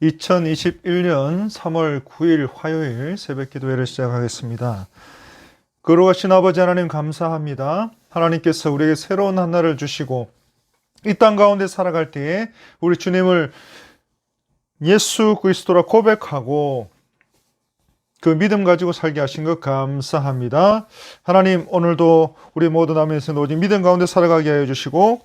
2021년 3월 9일 화요일 새벽 기도회를 시작하겠습니다. 거룩하신 아버지 하나님 감사합니다. 하나님께서 우리에게 새로운 한 날을 주시고 이 땅 가운데 살아갈 때에 우리 주님을 예수 그리스도라 고백하고 그 믿음 가지고 살게 하신 것 감사합니다. 하나님, 오늘도 우리 모든 남에서 오직 믿음 가운데 살아가게 하여 주시고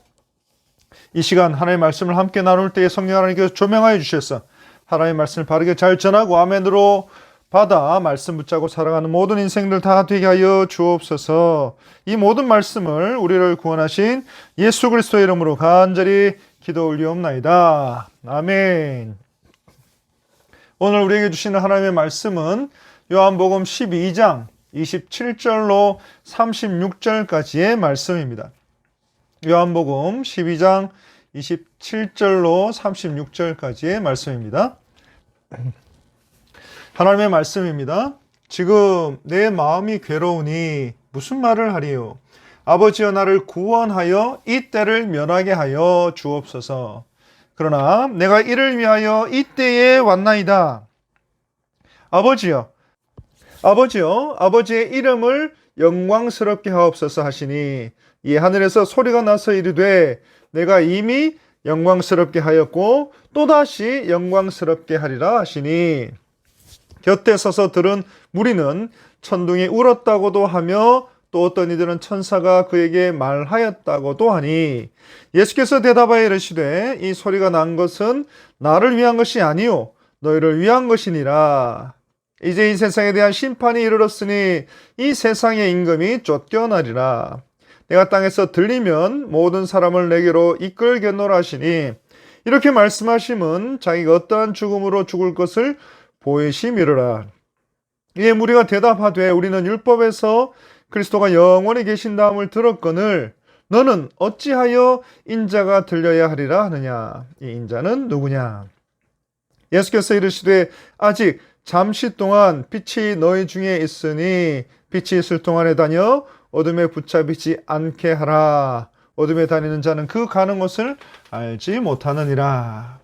이 시간 하나님의 말씀을 함께 나눌 때에 성령 하나님께서 조명하여 주셔서 하나님의 말씀을 바르게 잘 전하고 아멘으로 받아 말씀 붙잡고 살아가는 모든 인생들 다 되게 하여 주옵소서. 이 모든 말씀을 우리를 구원하신 예수 그리스도의 이름으로 간절히 기도 올리옵나이다. 아멘. 오늘 우리에게 주시는 하나님의 말씀은 요한복음 12장 27절로 36절까지의 말씀입니다. 요한복음 12장 27절로 36절까지의 말씀입니다. 하나님의 말씀입니다. 지금 내 마음이 괴로우니 무슨 말을 하리요? 아버지여 나를 구원하여 이 때를 면하게 하여 주옵소서. 그러나 내가 이를 위하여 이 때에 왔나이다. 아버지여 아버지의 이름을 영광스럽게 하옵소서 하시니 이 하늘에서 소리가 나서 이르되 내가 이미 영광스럽게 하였고 또다시 영광스럽게 하리라 하시니 곁에 서서 들은 무리는 천둥이 울었다고도 하며 또 어떤 이들은 천사가 그에게 말하였다고도 하니 예수께서 대답하여 이르시되 이 소리가 난 것은 나를 위한 것이 아니요 너희를 위한 것이니라. 이제 이 세상에 대한 심판이 이르렀으니 이 세상의 임금이 쫓겨나리라. 내가 땅에서 들리면 모든 사람을 내게로 이끌겠노라 하시니 이렇게 말씀하심은 자기가 어떠한 죽음으로 죽을 것을 보이심이로라. 이에 무리가 대답하되 우리는 율법에서 그리스도가 영원히 계신다함을 들었거늘 너는 어찌하여 인자가 들려야 하리라 하느냐. 이 인자는 누구냐? 예수께서 이르시되 아직 잠시 동안 빛이 너희 중에 있으니 빛이 있을 동안에 다녀 어둠에 붙잡히지 않게 하라. 어둠에 다니는 자는 그 가는 곳을 알지 못하느니라.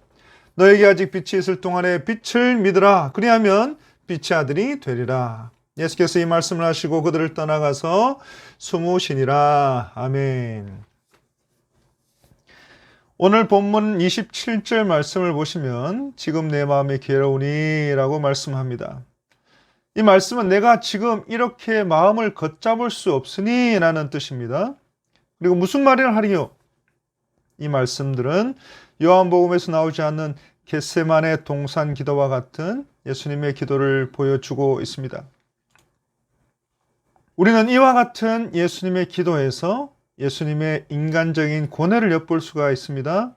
너에게 아직 빛이 있을 동안에 빛을 믿으라. 그리하면 빛의 아들이 되리라. 예수께서 이 말씀을 하시고 그들을 떠나가서 숨으시니라. 아멘. 오늘 본문 27절 말씀을 보시면 지금 내 마음이 괴로우니 라고 말씀합니다. 이 말씀은 내가 지금 이렇게 마음을 걷잡을 수 없으니 라는 뜻입니다. 그리고 무슨 말을 하리요? 이 말씀들은 요한복음에서 나오지 않는 겟세마네 동산 기도와 같은 예수님의 기도를 보여주고 있습니다. 우리는 이와 같은 예수님의 기도에서 예수님의 인간적인 고뇌를 엿볼 수가 있습니다.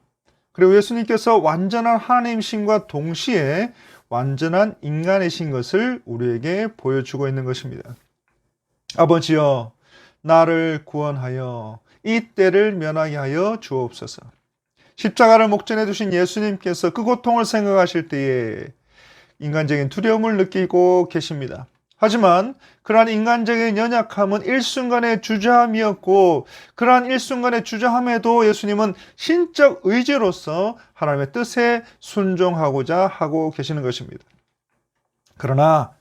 그리고 예수님께서 완전한 하나님이심과 동시에 완전한 인간이신 것을 우리에게 보여주고 있는 것입니다. 아버지여 나를 구원하여 이 때를 면하게 하여 주옵소서. 십자가를 목전에 두신 예수님께서 그 고통을 생각하실 때에 인간적인 두려움을 느끼고 계십니다. 하지만 그러한 인간적인 연약함은 일순간의 주저함이었고 그러한 일순간의 주저함에도 예수님은 신적 의지로서 하나님의 뜻에 순종하고자 하고 계시는 것입니다. 그러나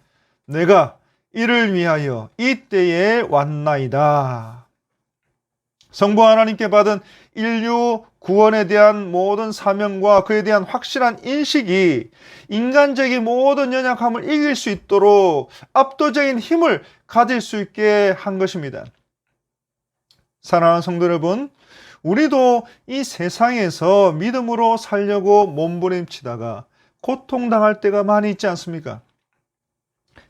내가 이를 위하여 이 때에 왔나이다. 성부 하나님께 받은 인류 구원에 대한 모든 사명과 그에 대한 확실한 인식이 인간적인 모든 연약함을 이길 수 있도록 압도적인 힘을 가질 수 있게 한 것입니다. 사랑하는 성도 여러분, 우리도 이 세상에서 믿음으로 살려고 몸부림치다가 고통당할 때가 많이 있지 않습니까?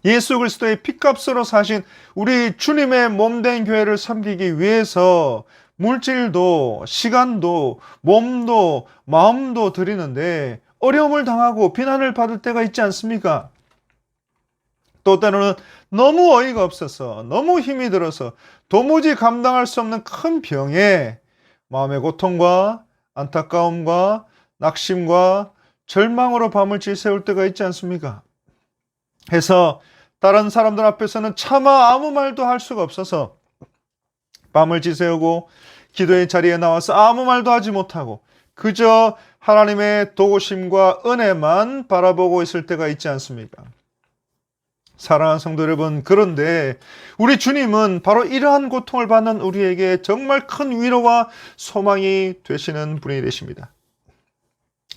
예수 그리스도의 핏값으로 사신 우리 주님의 몸된 교회를 섬기기 위해서 물질도 시간도 몸도 마음도 드리는데 어려움을 당하고 비난을 받을 때가 있지 않습니까? 또 때로는 너무 어이가 없어서 너무 힘이 들어서 도무지 감당할 수 없는 큰 병에 마음의 고통과 안타까움과 낙심과 절망으로 밤을 지새울 때가 있지 않습니까? 해서 다른 사람들 앞에서는 차마 아무 말도 할 수가 없어서 밤을 지새우고 기도의 자리에 나와서 아무 말도 하지 못하고 그저 하나님의 도우심과 은혜만 바라보고 있을 때가 있지 않습니까? 사랑하는 성도 여러분, 그런데 우리 주님은 바로 이러한 고통을 받는 우리에게 정말 큰 위로와 소망이 되시는 분이 되십니다.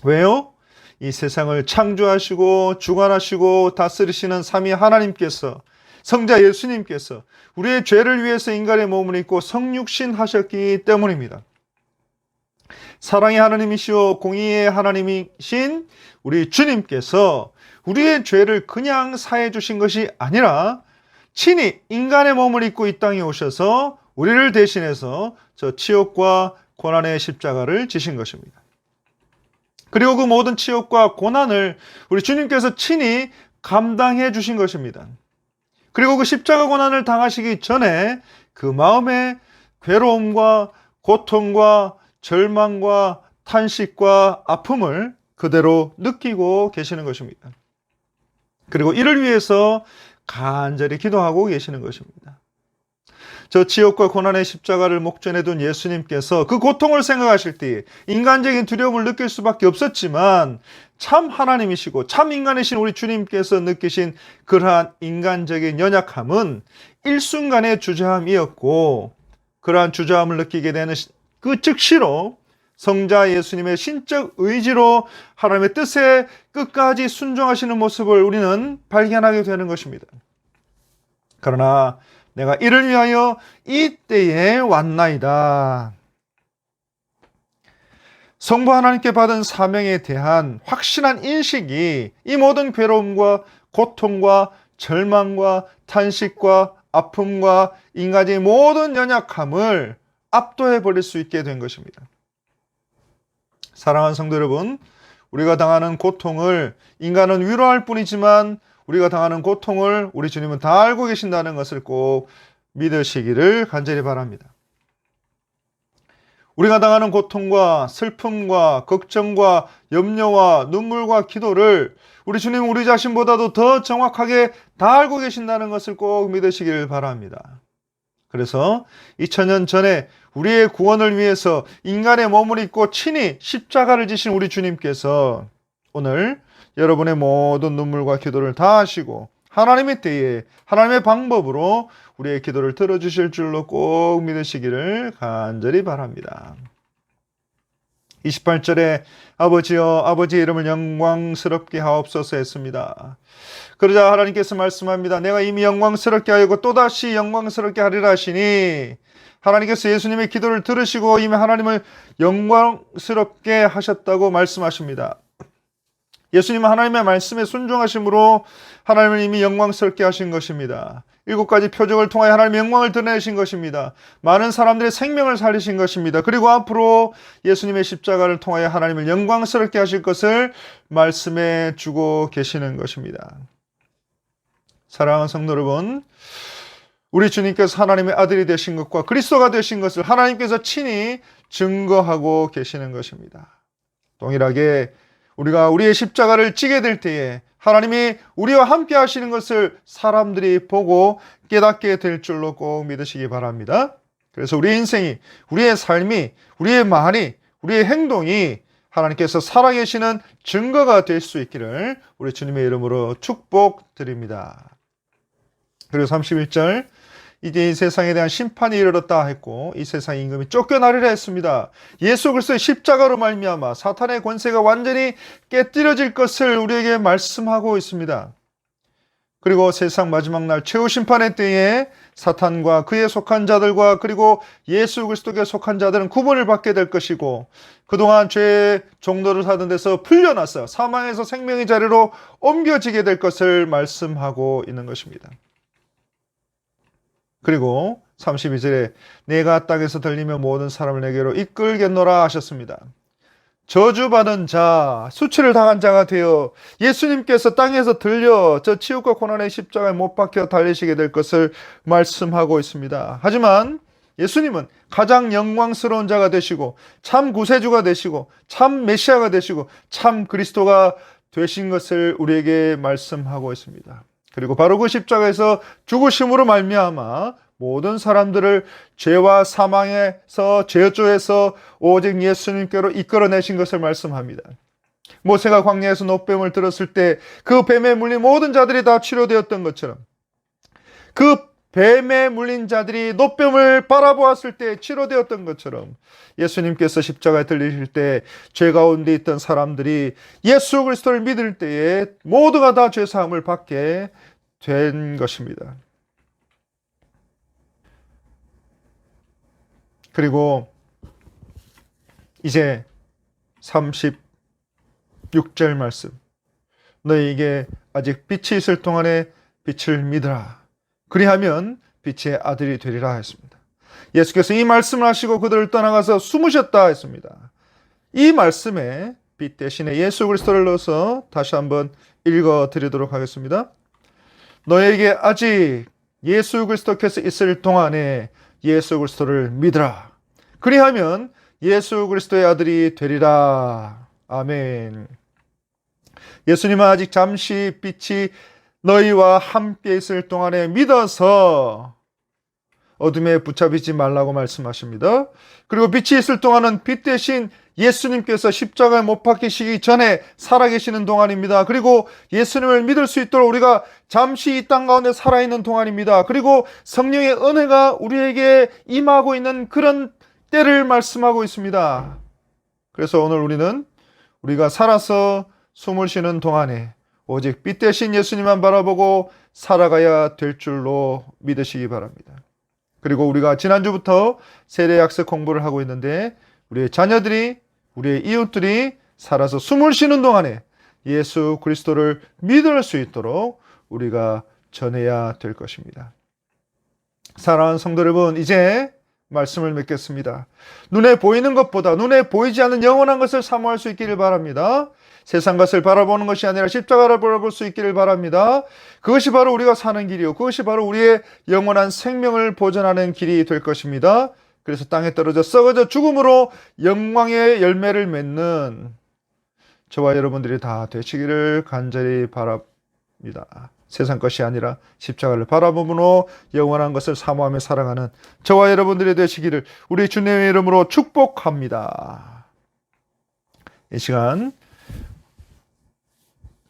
왜요? 이 세상을 창조하시고 주관하시고 다스리시는 삼위 하나님께서, 성자 예수님께서 우리의 죄를 위해서 인간의 몸을 입고 성육신 하셨기 때문입니다. 사랑의 하나님이시오 공의의 하나님이신 우리 주님께서 우리의 죄를 그냥 사해 주신 것이 아니라 친히 인간의 몸을 입고 이 땅에 오셔서 우리를 대신해서 저 치욕과 고난의 십자가를 지신 것입니다. 그리고 그 모든 치욕과 고난을 우리 주님께서 친히 감당해 주신 것입니다. 그리고 그 십자가 고난을 당하시기 전에 그 마음의 괴로움과 고통과 절망과 탄식과 아픔을 그대로 느끼고 계시는 것입니다. 그리고 이를 위해서 간절히 기도하고 계시는 것입니다. 저 지옥과 고난의 십자가를 목전에 둔 예수님께서 그 고통을 생각하실 때 인간적인 두려움을 느낄 수밖에 없었지만 참 하나님이시고 참 인간이신 우리 주님께서 느끼신 그러한 인간적인 연약함은 일순간의 주저함이었고, 그러한 주저함을 느끼게 되는 그 즉시로 성자 예수님의 신적 의지로 하나님의 뜻에 끝까지 순종하시는 모습을 우리는 발견하게 되는 것입니다. 그러나 내가 이를 위하여 이때에 왔나이다. 성부 하나님께 받은 사명에 대한 확신한 인식이 이 모든 괴로움과 고통과 절망과 탄식과 아픔과 인간의 모든 연약함을 압도해 버릴 수 있게 된 것입니다. 사랑하는 성도 여러분, 우리가 당하는 고통을 인간은 위로할 뿐이지만 우리가 당하는 고통을 우리 주님은 다 알고 계신다는 것을 꼭 믿으시기를 간절히 바랍니다. 우리가 당하는 고통과 슬픔과 걱정과 염려와 눈물과 기도를 우리 주님은 우리 자신보다도 더 정확하게 다 알고 계신다는 것을 꼭 믿으시기를 바랍니다. 그래서 2000년 전에 우리의 구원을 위해서 인간의 몸을 입고 친히 십자가를 지신 우리 주님께서 오늘 여러분의 모든 눈물과 기도를 다 하시고 하나님의 때에 하나님의 방법으로 우리의 기도를 들어주실 줄로 꼭 믿으시기를 간절히 바랍니다. 28절에 아버지여 아버지의 이름을 영광스럽게 하옵소서 했습니다. 그러자 하나님께서 말씀합니다. 내가 이미 영광스럽게 하였고 또다시 영광스럽게 하리라 하시니, 하나님께서 예수님의 기도를 들으시고 이미 하나님을 영광스럽게 하셨다고 말씀하십니다. 예수님은 하나님의 말씀에 순종하심으로 하나님을 이미 영광스럽게 하신 것입니다. 7가지 표적을 통하여 하나님의 영광을 드러내신 것입니다. 많은 사람들의 생명을 살리신 것입니다. 그리고 앞으로 예수님의 십자가를 통하여 하나님을 영광스럽게 하실 것을 말씀해 주고 계시는 것입니다. 사랑하는 성도 여러분, 우리 주님께서 하나님의 아들이 되신 것과 그리스도가 되신 것을 하나님께서 친히 증거하고 계시는 것입니다. 동일하게 우리가 우리의 십자가를 지게 될 때에 하나님이 우리와 함께 하시는 것을 사람들이 보고 깨닫게 될 줄로 꼭 믿으시기 바랍니다. 그래서 우리의 인생이, 우리의 삶이, 우리의 말이, 우리의 행동이 하나님께서 살아계시는 증거가 될 수 있기를 우리 주님의 이름으로 축복드립니다. 그리고 31절, 이제 이 세상에 대한 심판이 이르렀다 했고 이 세상의 임금이 쫓겨나리라 했습니다. 예수 그리스도의 십자가로 말미암아 사탄의 권세가 완전히 깨뜨려질 것을 우리에게 말씀하고 있습니다. 그리고 세상 마지막 날 최후 심판의 때에 사탄과 그에 속한 자들과 그리고 예수 그리스도께 속한 자들은 구분을 받게 될 것이고, 그동안 죄의 종노릇 하던 데서 풀려나서 사망에서 생명의 자리로 옮겨지게 될 것을 말씀하고 있는 것입니다. 그리고 32절에 내가 땅에서 들리며 모든 사람을 내게로 이끌겠노라 하셨습니다. 저주받은 자, 수치를 당한 자가 되어 예수님께서 땅에서 들려 저 치욕과 고난의 십자가에 못 박혀 달리시게 될 것을 말씀하고 있습니다. 하지만 예수님은 가장 영광스러운 자가 되시고 참 구세주가 되시고 참 메시아가 되시고 참 그리스도가 되신 것을 우리에게 말씀하고 있습니다. 그리고 바로 그 십자가에서 죽으심으로 말미암아 모든 사람들을 죄와 사망에서 저주에서 오직 예수님께로 이끌어내신 것을 말씀합니다. 모세가 광야에서 노뱀을 들었을 때 그 뱀에 물린 모든 자들이 다 치료되었던 것처럼, 그 뱀에 물린 자들이 노뱀을 바라보았을 때 치료되었던 것처럼, 예수님께서 십자가에 들리실 때 죄 가운데 있던 사람들이 예수 그리스도를 믿을 때에 모두가 다 죄사함을 받게 된 것입니다. 그리고 이제 36절 말씀, 너희에게 아직 빛이 있을 동안에 빛을 믿으라. 그리하면 빛의 아들이 되리라 했습니다. 예수께서 이 말씀을 하시고 그들을 떠나가서 숨으셨다 했습니다. 이 말씀에 빛 대신에 예수 그리스도를 넣어서 다시 한번 읽어드리도록 하겠습니다. 너희에게 아직 예수 그리스도께서 있을 동안에 예수 그리스도를 믿으라. 그리하면 예수 그리스도의 아들이 되리라. 아멘. 예수님은 아직 잠시 빛이 너희와 함께 있을 동안에 믿어서 어둠에 붙잡히지 말라고 말씀하십니다. 그리고 빛이 있을 동안은 빛 대신 예수님께서 십자가에 못 박히시기 전에 살아계시는 동안입니다. 그리고 예수님을 믿을 수 있도록 우리가 잠시 이 땅 가운데 살아있는 동안입니다. 그리고 성령의 은혜가 우리에게 임하고 있는 그런 때를 말씀하고 있습니다. 그래서 오늘 우리가 살아서 숨을 쉬는 동안에 오직 빛 대신 예수님만 바라보고 살아가야 될 줄로 믿으시기 바랍니다. 그리고 우리가 지난주부터 세례약속 공부를 하고 있는데, 우리의 자녀들이, 우리의 이웃들이 살아서 숨을 쉬는 동안에 예수 그리스도를 믿을 수 있도록 우리가 전해야 될 것입니다. 사랑하는 성도 여러분, 이제 말씀을 맺겠습니다. 눈에 보이는 것보다 눈에 보이지 않는 영원한 것을 사모할 수 있기를 바랍니다. 세상 것을 바라보는 것이 아니라 십자가를 바라볼 수 있기를 바랍니다. 그것이 바로 우리가 사는 길이요, 그것이 바로 우리의 영원한 생명을 보존하는 길이 될 것입니다. 그래서 땅에 떨어져 썩어져 죽음으로 영광의 열매를 맺는 저와 여러분들이 다 되시기를 간절히 바랍니다. 세상 것이 아니라 십자가를 바라보므로 영원한 것을 사모하며 살아가는 저와 여러분들이 되시기를 우리 주님의 이름으로 축복합니다. 이 시간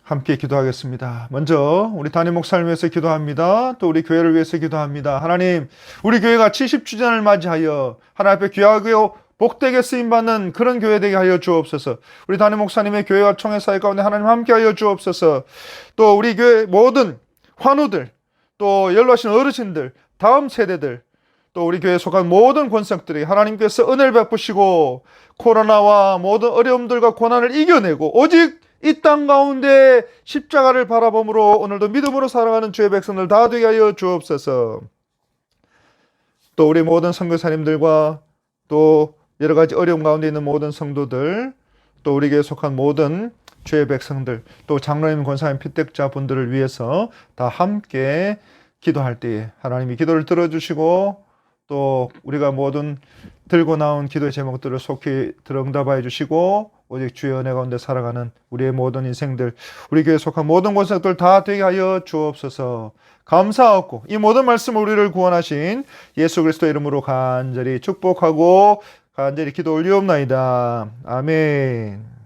함께 기도하겠습니다. 먼저 우리 담임 목사를 위해서 기도합니다. 또 우리 교회를 위해서 기도합니다. 하나님, 우리 교회가 70주년을 맞이하여 하나님 앞에 귀하고 복되게 쓰임받는 그런 교회 되게 하여 주옵소서. 우리 담임 목사님의 교회와 총회 사회 가운데 하나님 함께 하여 주옵소서. 또 우리 교회 모든 환우들, 또 연로하신 어르신들, 다음 세대들, 또 우리 교회에 속한 모든 권석들이 하나님께서 은혜를 베푸시고 코로나와 모든 어려움들과 고난을 이겨내고 오직 이 땅 가운데 십자가를 바라봄으로 오늘도 믿음으로 살아가는 주의 백성들 다 되게 하여 주옵소서. 또 우리 모든 선교사님들과 또 여러 가지 어려움 가운데 있는 모든 성도들, 또 우리 교회에 속한 모든 주의 백성들, 또 장로님, 권사님, 피택자 분들을 위해서 다 함께 기도할 때에 하나님이 기도를 들어주시고 또 우리가 모든 들고 나온 기도의 제목들을 속히 응답하여 주시고 오직 주의 은혜 가운데 살아가는 우리의 모든 인생들, 우리 교회에 속한 모든 권석들 다 되게 하여 주옵소서. 감사하고 이 모든 말씀을 우리를 구원하신 예수 그리스도 이름으로 간절히 축복하고 간절히 기도 올리옵나이다. 아멘.